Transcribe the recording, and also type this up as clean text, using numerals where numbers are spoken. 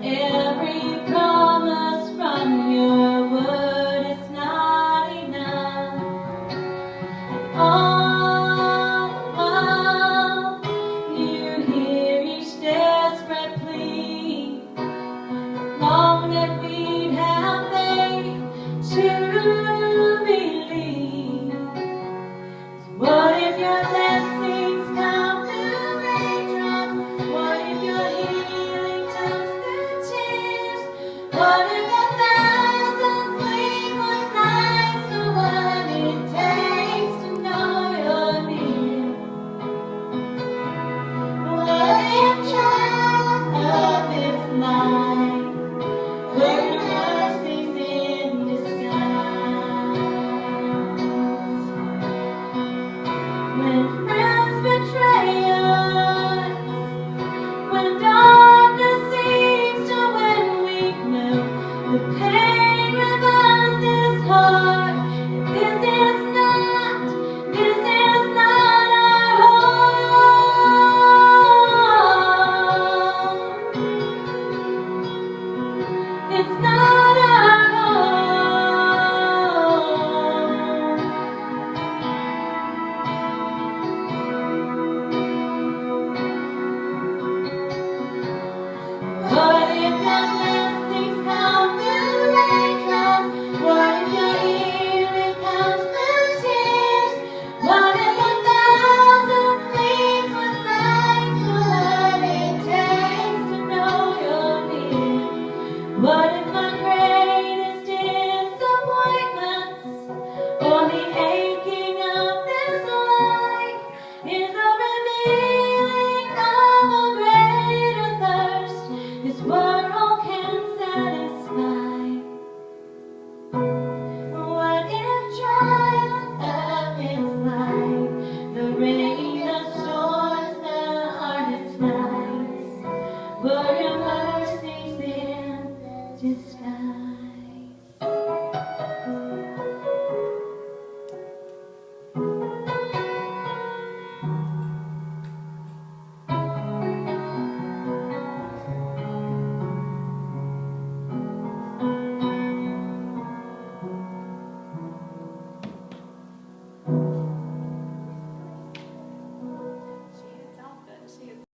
Every promise from your word is not enough. All the while you hear each desperate plea, long that we'd have faith to believe. What if your blessings come through raindrops? What if your healing comes through tears? What if 1,000 sleepless nights are what it takes to know you're near? What if trials of this life were mercies in disguise? When friends betray us, when darkness seems to win, we know the pain revives this heart. This is not our home. It's not